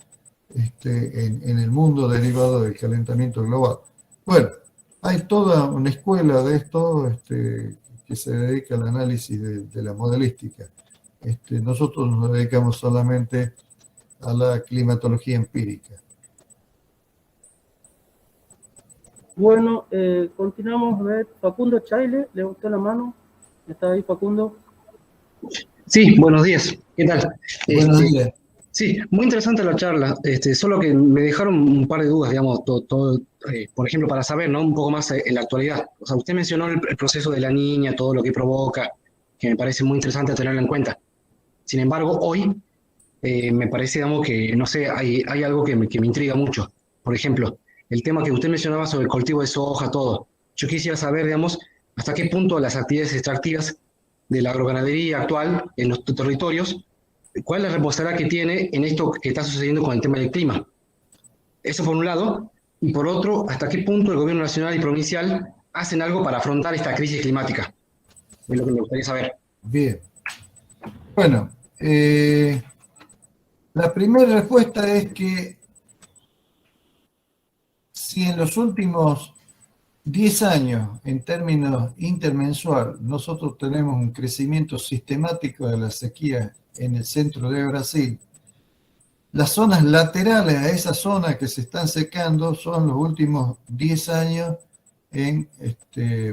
Speaker 2: en el mundo derivado del calentamiento global. Bueno, hay toda una escuela de esto que se dedica al análisis de la modelística. Nosotros nos dedicamos solamente a la climatología empírica.
Speaker 3: Bueno, continuamos a ver. Facundo Chaile, levantó la mano. ¿Está ahí, Facundo?
Speaker 6: Sí, buenos días. ¿Qué tal?
Speaker 2: Buenos días.
Speaker 6: Sí, muy interesante la charla. Solo que me dejaron un par de dudas, digamos, por ejemplo, para saber, ¿no? Un poco más en la actualidad. O sea, usted mencionó el proceso de la niña, todo lo que provoca, que me parece muy interesante tenerlo en cuenta. Sin embargo, hoy me parece, digamos, que, no sé, hay algo que me intriga mucho. Por ejemplo, el tema que usted mencionaba sobre el cultivo de soja, todo. Yo quisiera saber, digamos, hasta qué punto las actividades extractivas de la agroganadería actual en los territorios, cuál es la responsabilidad que tiene en esto que está sucediendo con el tema del clima. Eso por un lado, y por otro, hasta qué punto el gobierno nacional y provincial hacen algo para afrontar esta crisis climática. Es lo que me gustaría saber.
Speaker 2: Bien. Bueno, la primera respuesta es que si en los últimos 10 años, en términos intermensual, nosotros tenemos un crecimiento sistemático de la sequía en el centro de Brasil, las zonas laterales a esa zona que se están secando son los últimos 10 años en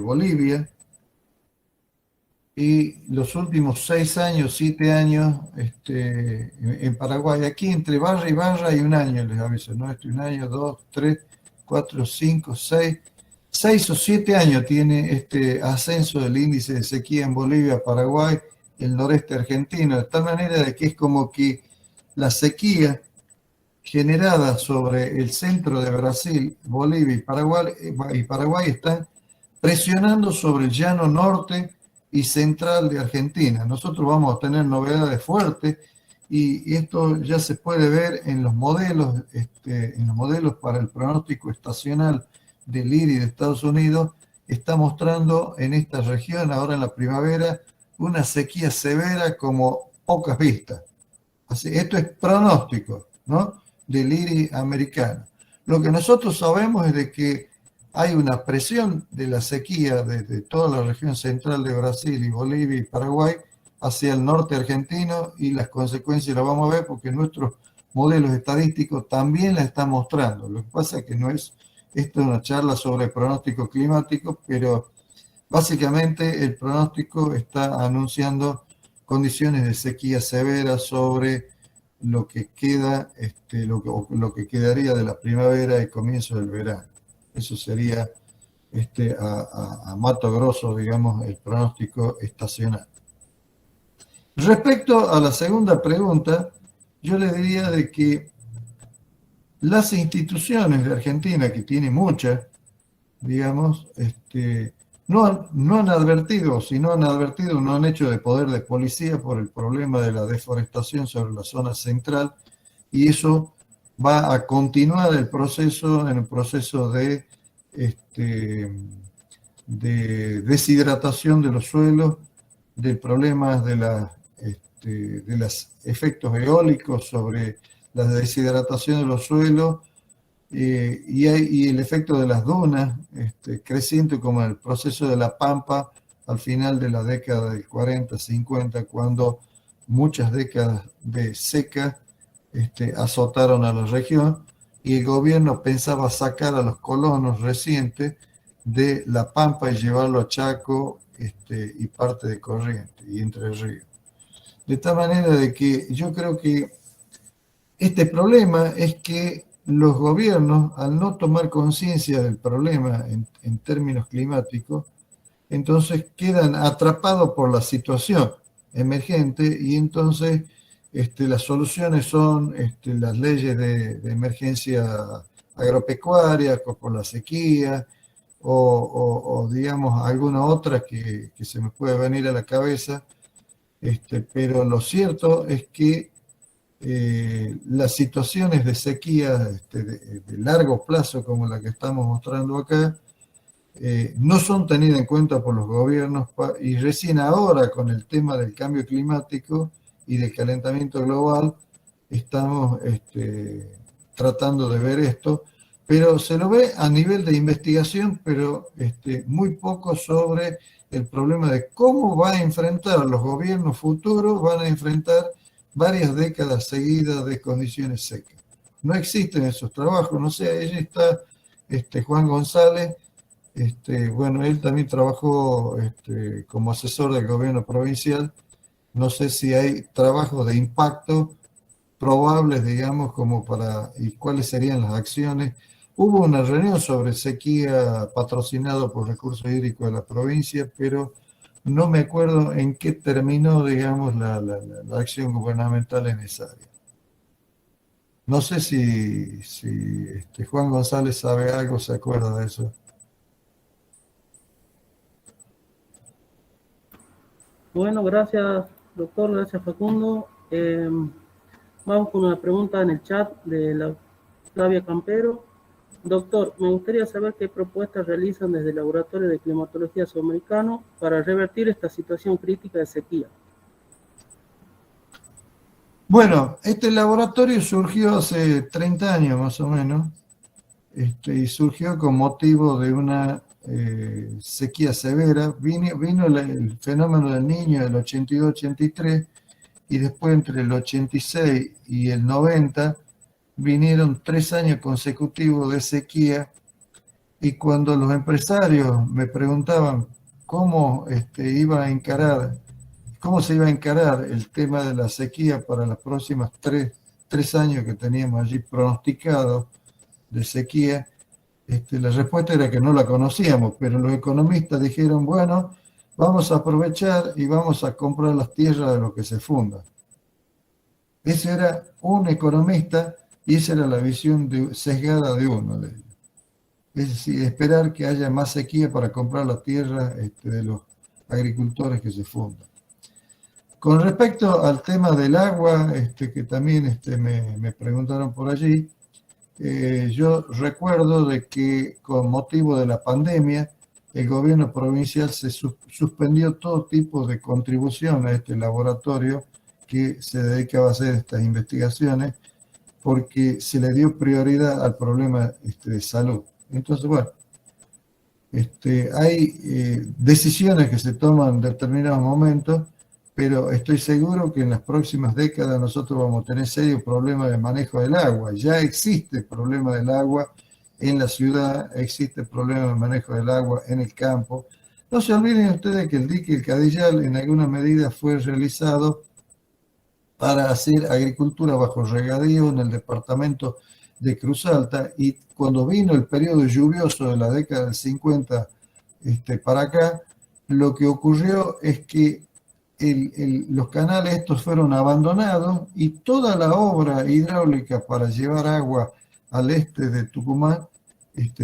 Speaker 2: Bolivia, y los últimos 6 años, 7 años en Paraguay. Aquí entre barra y barra hay un año, les aviso, ¿no? Un año, 2, 3, 4, 5, 6 o 7 años tiene este ascenso del índice de sequía en Bolivia, Paraguay, el noreste argentino, de tal manera de que es como que la sequía generada sobre el centro de Brasil, Bolivia y Paraguay están presionando sobre el llano norte y central de Argentina. Nosotros vamos a tener novedades fuertes y esto ya se puede ver en los modelos para el pronóstico estacional del IRI de Estados Unidos. Está mostrando en esta región, ahora en la primavera, una sequía severa como pocas vistas. Así, esto es pronóstico, ¿no?, del IRI americano. Lo que nosotros sabemos es de que hay una presión de la sequía desde toda la región central de Brasil y Bolivia y Paraguay hacia el norte argentino, y las consecuencias las vamos a ver porque nuestros modelos estadísticos también la están mostrando. Lo que pasa es que no es esto una charla sobre pronóstico climático, pero básicamente el pronóstico está anunciando condiciones de sequía severa sobre lo que queda, lo que quedaría de la primavera y comienzo del verano. Eso sería a Mato Grosso, digamos, el pronóstico estacional. Respecto a la segunda pregunta, yo le diría de que las instituciones de Argentina, que tiene muchas, digamos, no han advertido, si no han advertido, no han hecho de poder de policía por el problema de la deforestación sobre la zona central, y eso va a continuar el proceso, en el proceso de deshidratación de los suelos, de problemas de los efectos eólicos sobre la deshidratación de los suelos, y el efecto de las dunas creciente, como en el proceso de la Pampa al final de la década del 40, 50, cuando muchas décadas de seca azotaron a la región y el gobierno pensaba sacar a los colonos recientes de la Pampa y llevarlo a Chaco y parte de Corrientes y Entre Ríos. De tal manera de que yo creo que este problema es que los gobiernos, al no tomar conciencia del problema en términos climáticos, entonces quedan atrapados por la situación emergente, y entonces las soluciones son las leyes de emergencia agropecuaria por la sequía, o digamos alguna otra que se me puede venir a la cabeza, pero lo cierto es que las situaciones de sequía de largo plazo, como la que estamos mostrando acá, no son tenidas en cuenta por los gobiernos, y recién ahora, con el tema del cambio climático y del calentamiento global, estamos tratando de ver esto, pero se lo ve a nivel de investigación, pero muy poco sobre el problema de cómo va a enfrentar los gobiernos futuros, van a enfrentar varias décadas seguidas de condiciones secas. No existen esos trabajos, no sé, ahí está Juan González, bueno, él también trabajó como asesor del gobierno provincial. No sé si hay trabajos de impacto probables, digamos, como y cuáles serían las acciones. Hubo una reunión sobre sequía patrocinado por Recursos Hídricos de la provincia, pero no me acuerdo en qué terminó, digamos, la acción gubernamental en esa área. No sé si Juan González sabe algo, se acuerda de eso.
Speaker 3: Bueno, gracias, doctor, gracias, Facundo. Vamos con una pregunta en el chat de la Flavia Campero. Doctor, me gustaría saber qué propuestas realizan desde el Laboratorio de Climatología Sudamericano para revertir esta situación crítica de sequía.
Speaker 2: Bueno, este laboratorio surgió hace 30 años más o menos, y surgió con motivo de una sequía severa. Vino el fenómeno del Niño del 82-83, y después entre el 86 y el 90 vinieron 3 años consecutivos de sequía, y cuando los empresarios me preguntaban cómo se iba a encarar el tema de la sequía para las próximas 3 años que teníamos allí pronosticados de sequía, la respuesta era que no la conocíamos, pero los economistas dijeron, bueno, vamos a aprovechar y vamos a comprar las tierras de lo que se funda. Ese era un economista y esa era la visión sesgada de uno de ellos. Es decir, esperar que haya más sequía para comprar la tierra de los agricultores que se fundan. Con respecto al tema del agua, que también me preguntaron por allí, yo recuerdo de que con motivo de la pandemia, el gobierno provincial se suspendió todo tipo de contribución a este laboratorio que se dedicaba a hacer estas investigaciones, porque se le dio prioridad al problema de salud. Entonces, bueno, hay decisiones que se toman en determinados momentos, pero estoy seguro que en las próximas décadas nosotros vamos a tener serios problemas de manejo del agua. Ya existe el problema del agua en la ciudad, existe el problema de manejo del agua en el campo. No se olviden ustedes que el dique El Cadillal en alguna medida fue realizado para hacer agricultura bajo regadío en el departamento de Cruz Alta, y cuando vino el periodo lluvioso de la década del 50 para acá, lo que ocurrió es que los canales estos fueron abandonados y toda la obra hidráulica para llevar agua al este de Tucumán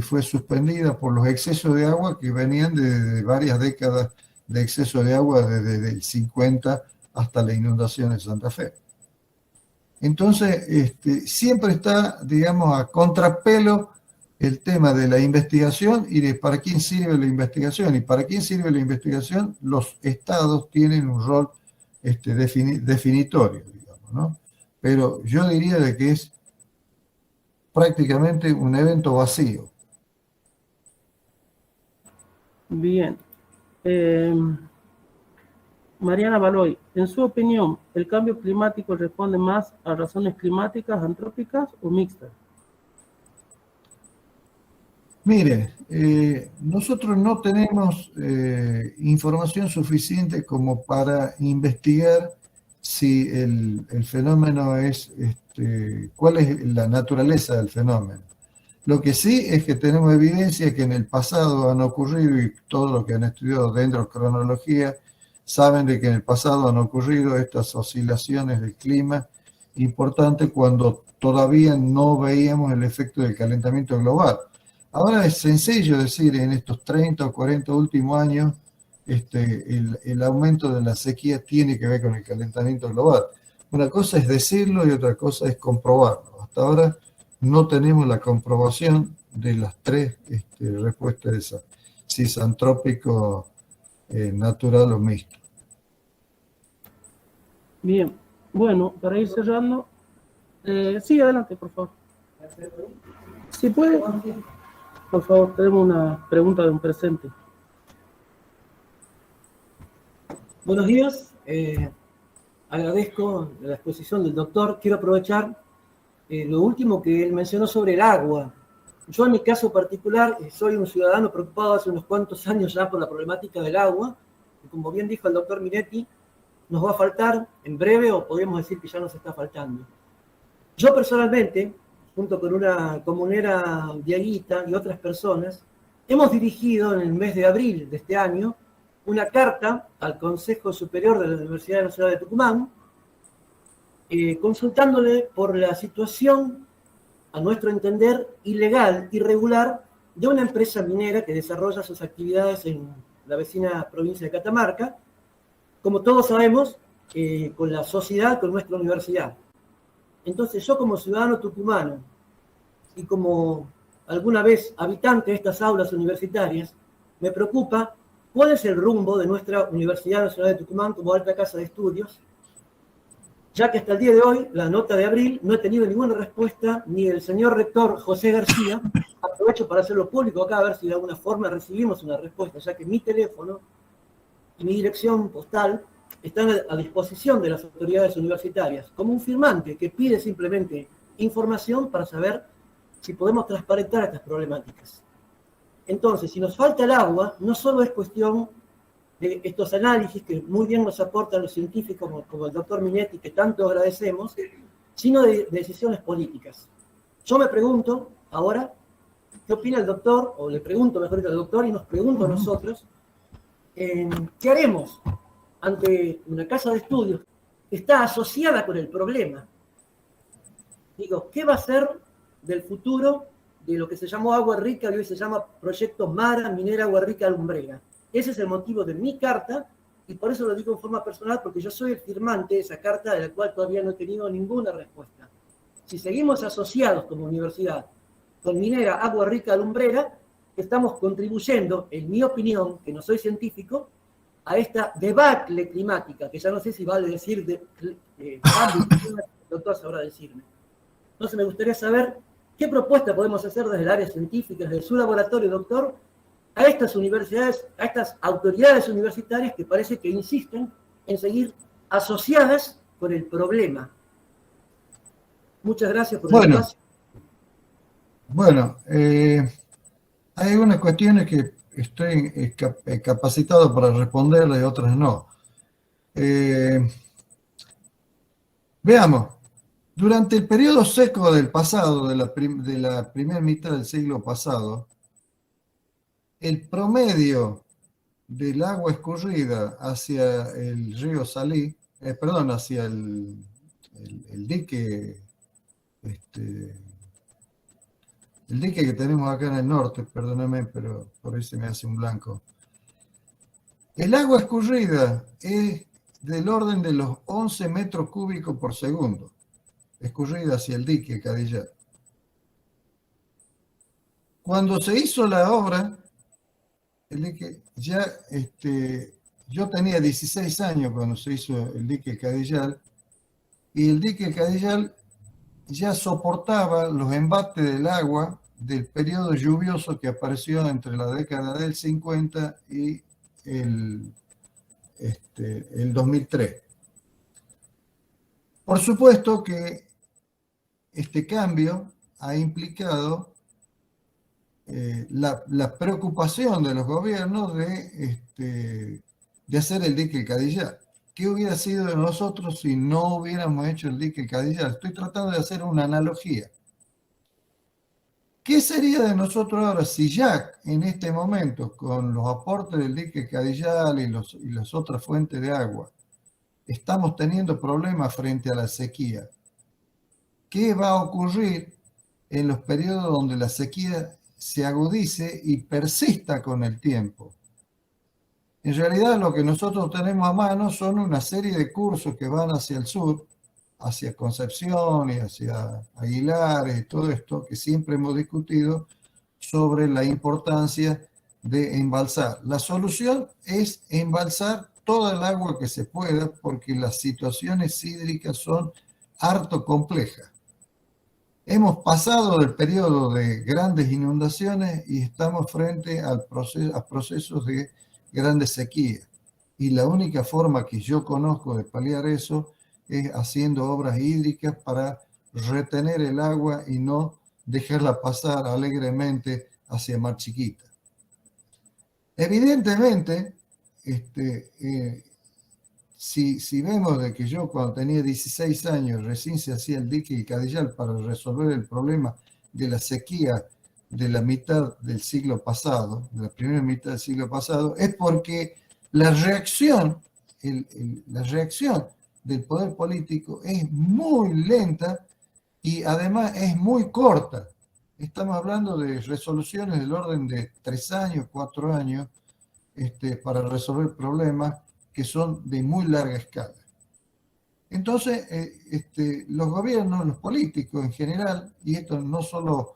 Speaker 2: fue suspendida por los excesos de agua que venían de varias décadas de exceso de agua desde el 50 hasta la inundación de Santa Fe. Entonces, siempre está, digamos, a contrapelo el tema de la investigación y de para quién sirve la investigación. Y para quién sirve la investigación, los estados tienen un rol definitorio, digamos, ¿no? Pero yo diría de que es prácticamente un evento vacío.
Speaker 3: Bien. Mariana Baloy, en su opinión, ¿el cambio climático responde más a razones climáticas, antrópicas o mixtas?
Speaker 2: Mire, nosotros no tenemos información suficiente como para investigar si el fenómeno es, cuál es la naturaleza del fenómeno. Lo que sí es que tenemos evidencia que en el pasado han ocurrido, y todos los que han estudiado dendrocronología saben de que en el pasado han ocurrido estas oscilaciones del clima importantes cuando todavía no veíamos el efecto del calentamiento global. Ahora es sencillo decir, en estos 30 o 40 últimos años, el aumento de la sequía tiene que ver con el calentamiento global. Una cosa es decirlo y otra cosa es comprobarlo. Hasta ahora no tenemos la comprobación de las tres respuestas de esa, si es antrópico, natural o mixto.
Speaker 3: Bien, bueno, para ir cerrando, sí, adelante, por favor. Si puede, por favor, tenemos una pregunta de un presente.
Speaker 7: Buenos días, agradezco la exposición del doctor. Quiero aprovechar lo último que él mencionó sobre el agua. Yo en mi caso particular soy un ciudadano preocupado hace unos cuantos años ya por la problemática del agua, y como bien dijo el doctor Minetti, nos va a faltar en breve, o podemos decir que ya nos está faltando. Yo personalmente, junto con una comunera Diaguita y otras personas, hemos dirigido en el mes de abril de este año una carta al Consejo Superior de la Universidad Nacional de Tucumán, consultándole por la situación, a nuestro entender, ilegal, irregular, de una empresa minera que desarrolla sus actividades en la vecina provincia de Catamarca, como todos sabemos, con la sociedad, con nuestra universidad. Entonces yo como ciudadano tucumano y como alguna vez habitante de estas aulas universitarias, me preocupa cuál es el rumbo de nuestra Universidad Nacional de Tucumán como alta casa de estudios, ya que hasta el día de hoy, la nota de abril, no he tenido ninguna respuesta ni del señor rector José García. Aprovecho para hacerlo público acá, a ver si de alguna forma recibimos una respuesta, ya que mi teléfono y mi dirección postal están a disposición de las autoridades universitarias, como un firmante que pide simplemente información para saber si podemos transparentar estas problemáticas. Entonces, si nos falta el agua, no solo es cuestión de estos análisis que muy bien nos aportan los científicos como el doctor Minetti, que tanto agradecemos, sino de decisiones políticas. Yo me pregunto ahora, ¿qué opina el doctor? O le pregunto mejor al doctor y nos pregunto a nosotros, ¿qué haremos ante una casa de estudios que está asociada con el problema? Digo, ¿qué va a ser del futuro de lo que se llamó Agua Rica y hoy se llama Proyecto Mara Minera Agua Rica Lumbrera? Ese es el motivo de mi carta, y por eso lo digo en forma personal, porque yo soy el firmante de esa carta de la cual todavía no he tenido ninguna respuesta. Si seguimos asociados como universidad con Minera Agua Rica Lumbrera, estamos contribuyendo, en mi opinión, que no soy científico, a esta debacle climática, que ya no sé si vale decir cambio climático, el doctor sabrá decirme. Entonces me gustaría saber qué propuesta podemos hacer desde el área científica, desde su laboratorio, doctor, a estas universidades, a estas autoridades universitarias que parece que insisten en seguir asociadas con el problema. Muchas gracias por el espacio.
Speaker 2: Bueno, hay algunas cuestiones que estoy capacitado para responderle y otras no. Veamos, durante el periodo seco del pasado, de la primera mitad del siglo pasado, el promedio del agua escurrida hacia el río Salí, hacia el dique, el dique que tenemos acá en el norte, perdóname, pero por ahí se me hace un blanco. El agua escurrida es del orden de los 11 metros cúbicos por segundo, escurrida hacia el dique Cadillal. Cuando se hizo la obra, el dique ya, yo tenía 16 años cuando se hizo el dique Cadillal, y el dique Cadillal ya soportaba los embates del agua del periodo lluvioso que apareció entre la década del 50 y el 2003. Por supuesto que este cambio ha implicado la preocupación de los gobiernos de hacer el dique Cadillal. ¿Qué hubiera sido de nosotros si no hubiéramos hecho el dique Cadillal? Estoy tratando de hacer una analogía. ¿Qué sería de nosotros ahora si ya en este momento, con los aportes del dique Cadillal y las otras fuentes de agua, estamos teniendo problemas frente a la sequía? ¿Qué va a ocurrir en los periodos donde la sequía se agudice y persista con el tiempo? En realidad lo que nosotros tenemos a mano son una serie de cursos que van hacia el sur, hacia Concepción y hacia Aguilares y todo esto, que siempre hemos discutido sobre la importancia de embalsar. La solución es embalsar toda el agua que se pueda, porque las situaciones hídricas son harto complejas. Hemos pasado del periodo de grandes inundaciones y estamos frente a procesos de grandes sequías. Y la única forma que yo conozco de paliar eso es haciendo obras hídricas para retener el agua y no dejarla pasar alegremente hacia Mar Chiquita. Evidentemente, si vemos de que yo cuando tenía 16 años recién se hacía el dique Cadillal para resolver el problema de la sequía de la mitad del siglo pasado, de la primera mitad del siglo pasado, es porque la reacción del poder político es muy lenta y además es muy corta. Estamos hablando de resoluciones del orden de 3 años, 4 años, para resolver problemas que son de muy larga escala. Entonces, los gobiernos, los políticos en general, y esto no solo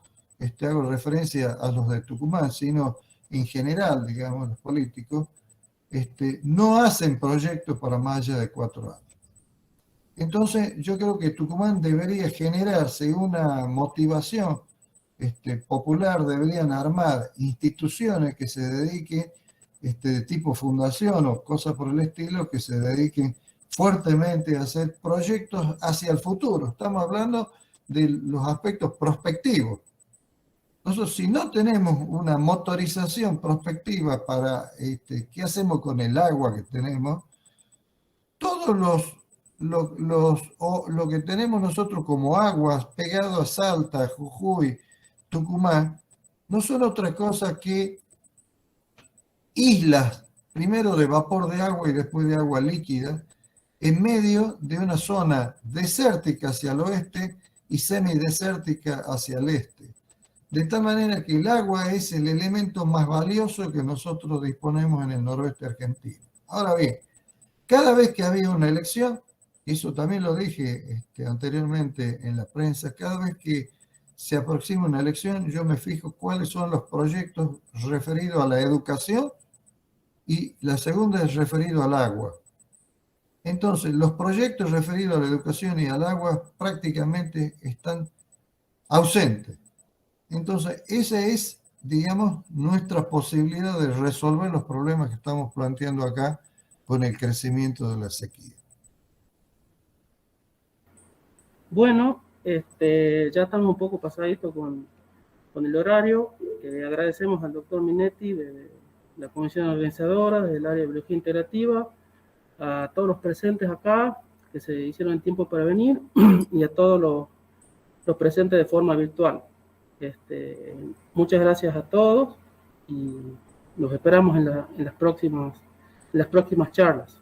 Speaker 2: hago referencia a los de Tucumán, sino en general, digamos, los políticos, no hacen proyectos para más allá de 4 años. Entonces, yo creo que Tucumán debería generarse una motivación popular, deberían armar instituciones que se dediquen, de tipo fundación o cosas por el estilo, que se dediquen fuertemente a hacer proyectos hacia el futuro. Estamos hablando de los aspectos prospectivos. Nosotros, si no tenemos una motorización prospectiva para qué hacemos con el agua que tenemos, todos lo que tenemos nosotros como aguas pegados a Salta, Jujuy, Tucumán, no son otra cosa que islas, primero de vapor de agua y después de agua líquida, en medio de una zona desértica hacia el oeste y semidesértica hacia el este. de tal manera que el agua es el elemento más valioso que nosotros disponemos en el noroeste argentino. Ahora bien, cada vez que había una elección, eso también lo dije anteriormente en la prensa, cada vez que se aproxima una elección, yo me fijo cuáles son los proyectos referidos a la educación y la segunda es referido al agua. Entonces, los proyectos referidos a la educación y al agua prácticamente están ausentes. Entonces, esa es, digamos, nuestra posibilidad de resolver los problemas que estamos planteando acá con el crecimiento de la sequía.
Speaker 3: Bueno, ya estamos un poco pasaditos con el horario. Agradecemos al doctor Minetti de la comisión organizadora, del área de biología integrativa, a todos los presentes acá que se hicieron el tiempo para venir y a todos los presentes de forma virtual. Muchas gracias a todos y los esperamos en las próximas charlas.